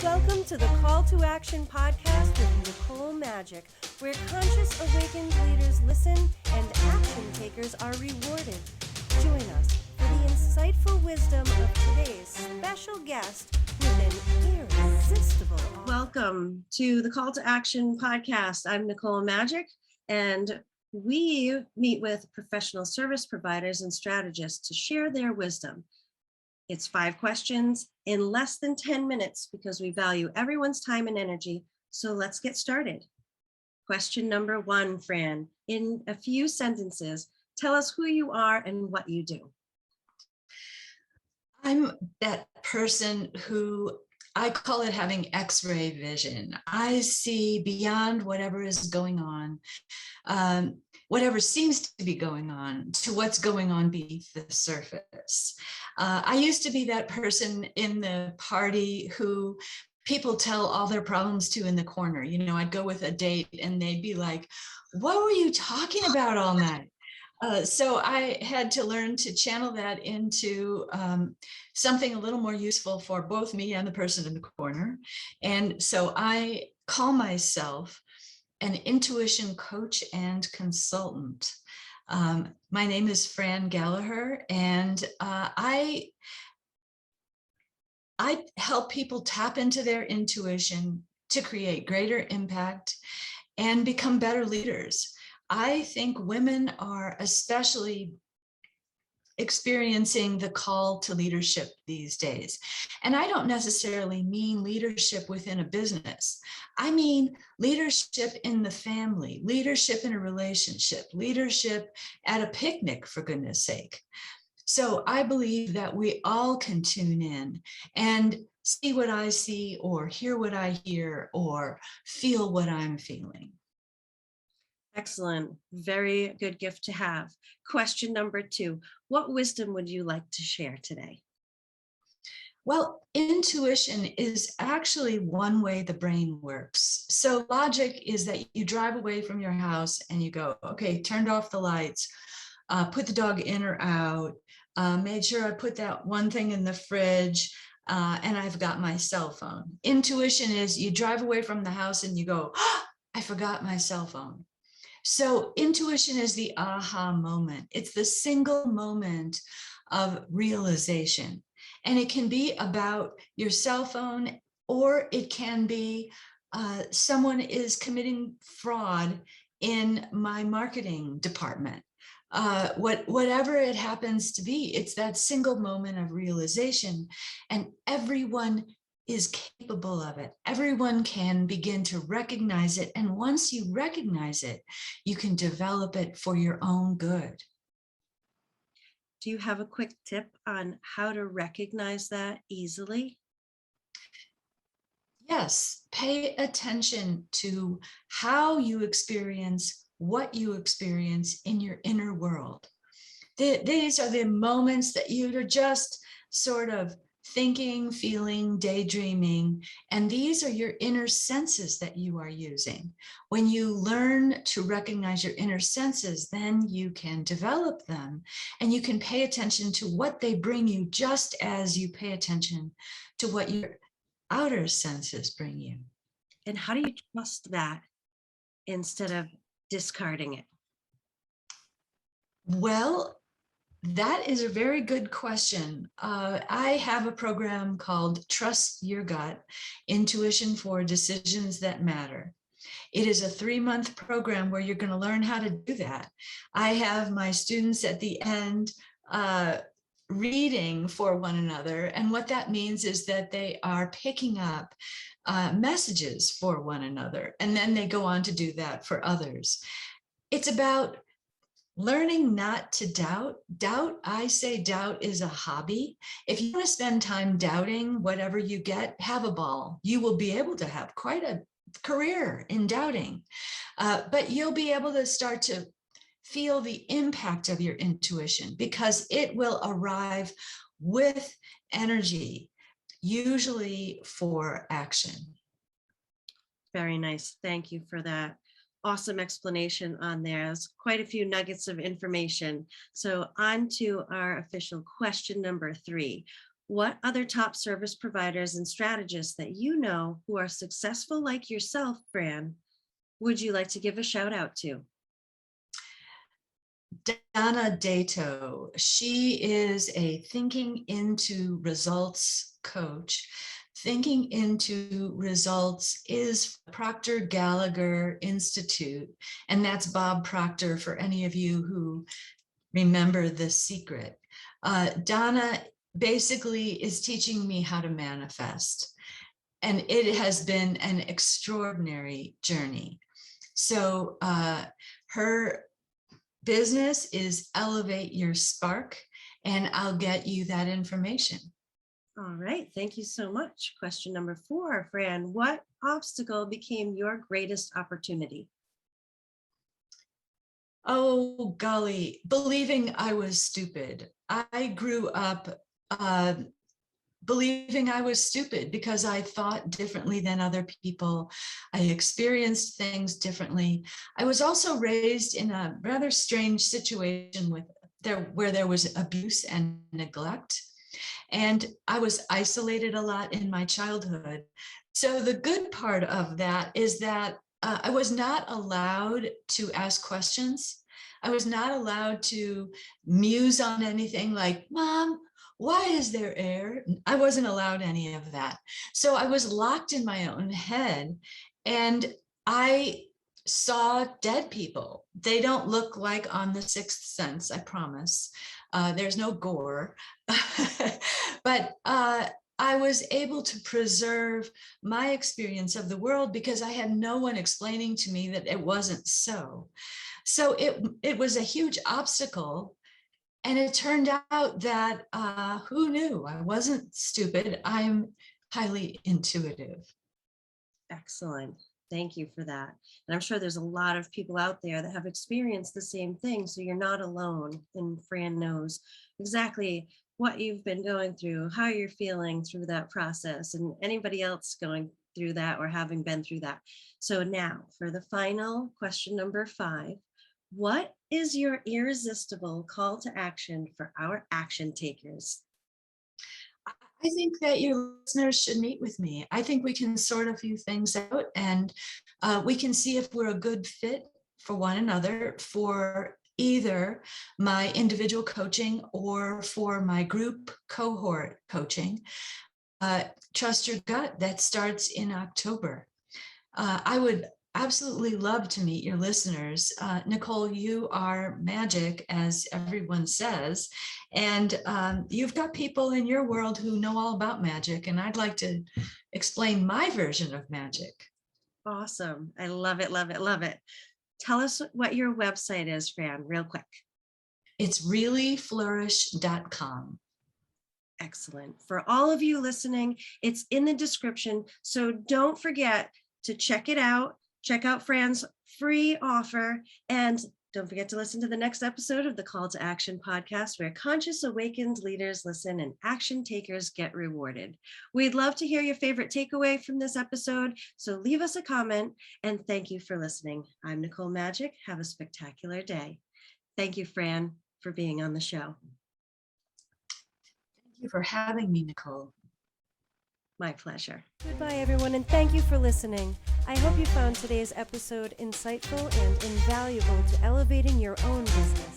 Welcome to the Call to Action podcast with Nicole Magic, where conscious awakened leaders listen and action takers are rewarded. Join us for the insightful wisdom of today's special guest with an irresistible awe. Welcome to the Call to Action podcast. I'm Nicole Magic, and we meet with professional service providers and strategists to share their wisdom. It's 5 questions in less than 10 minutes because we value everyone's time and energy. So let's get started. Question number 1, Fran. In a few sentences, tell us who you are and what you do. I'm that person who, I call it having X-ray vision. I see beyond whatever is going on, whatever seems to be going on, to what's going on beneath the surface. I used to be that person in the party who people tell all their problems to in the corner. You know, I'd go with a date and they'd be like, what were you talking about all night? So I had to learn to channel that into something a little more useful for both me and the person in the corner. And so I call myself an intuition coach and consultant. My name is Fran Gallaher, and I help people tap into their intuition to create greater impact and become better leaders. I think women are especially experiencing the call to leadership these days. And I don't necessarily mean leadership within a business. I mean leadership in the family, leadership in a relationship, leadership at a picnic, for goodness sake. So I believe that we all can tune in and see what I see, or hear what I hear, or feel what I'm feeling. Excellent. Very good gift to have. Question number 2. What wisdom would you like to share today? Well, intuition is actually one way the brain works. So logic is that you drive away from your house and you go, okay, turned off the lights, put the dog in or out, made sure I put that one thing in the fridge, and I've got my cell phone. Intuition is you drive away from the house and you go, oh, I forgot my cell phone. So intuition is the aha moment. It's the single moment of realization. And it can be about your cell phone, or it can be someone is committing fraud in my marketing department. Whatever it happens to be, it's that single moment of realization, and everyone is capable of it. Everyone can begin to recognize it. And once you recognize it, you can develop it for your own good. Do you have a quick tip on how to recognize that easily? Yes, pay attention to how you experience what you experience in your inner world. These are the moments that you're just sort of thinking, feeling, daydreaming, and these are your inner senses that you are using. When you learn to recognize your inner senses, then you can develop them, and you can pay attention to what they bring you, just as you pay attention to what your outer senses bring you. And how do you trust that instead of discarding it? Well, that is a very good question. I have a program called Trust Your Gut, Intuition for Decisions That Matter. It is a 3-month program where you're going to learn how to do that. I have my students at the end reading for one another. And what that means is that they are picking up messages for one another. And then they go on to do that for others. It's about learning not to doubt. I say doubt is a hobby. If you want to spend time doubting whatever you get, have a ball. You will be able to have quite a career in doubting, but you'll be able to start to feel the impact of your intuition, because it will arrive with energy, usually for action. Very nice. Thank you for that. Awesome explanation on there. There's quite a few nuggets of information. So on to our official question number 3. What other top service providers and strategists that you know who are successful like yourself, Fran, would you like to give a shout out to? Donna Dato. She is a thinking into results coach. Thinking into results is Proctor Gallagher Institute, and that's Bob Proctor for any of you who remember The Secret. Donna basically is teaching me how to manifest, and it has been an extraordinary journey. So her business is Elevate Your Spark, and I'll get you that information. All right. Thank you so much. Question number 4, Fran. What obstacle became your greatest opportunity? Oh, golly, believing I was stupid. I grew up believing I was stupid because I thought differently than other people. I experienced things differently. I was also raised in a rather strange situation where there was abuse and neglect. And I was isolated a lot in my childhood. So the good part of that is that I was not allowed to ask questions. I was not allowed to muse on anything like, Mom, why is there air? I wasn't allowed any of that. So I was locked in my own head, and I saw dead people. They don't look like on The Sixth Sense, I promise. There's no gore. But I was able to preserve my experience of the world because I had no one explaining to me that it wasn't so. So it was a huge obstacle. And it turned out that who knew? I wasn't stupid. I'm highly intuitive. Excellent. Thank you for that. And I'm sure there's a lot of people out there that have experienced the same thing. So you're not alone. And Fran knows exactly what you've been going through, how you're feeling through that process, and anybody else going through that or having been through that. So now for the final question, number 5, what is your irresistible call to action for our action takers? I think that your listeners should meet with me. I think we can sort a few things out, and we can see if we're a good fit for one another for either my individual coaching or for my group cohort coaching. Trust Your Gut, that starts in October. I would absolutely love to meet your listeners. Nicole, you are magic, as everyone says, and you've got people in your world who know all about magic, and I'd like to explain my version of magic. Awesome. I love it, love it, love it. Tell us what your website is, Fran, real quick. It's reallyflourish.com. Excellent. For all of you listening, it's in the description. So don't forget to check it out. Check out Fran's free offer. And don't forget to listen to the next episode of the Call to Action podcast, where conscious awakened leaders listen and action takers get rewarded. We'd love to hear your favorite takeaway from this episode. So leave us a comment, and thank you for listening. I'm Nicole Magic. Have a spectacular day. Thank you, Fran, for being on the show. Thank you for having me, Nicole. My pleasure. Goodbye, everyone, and thank you for listening. I hope you found today's episode insightful and invaluable to elevating your own business.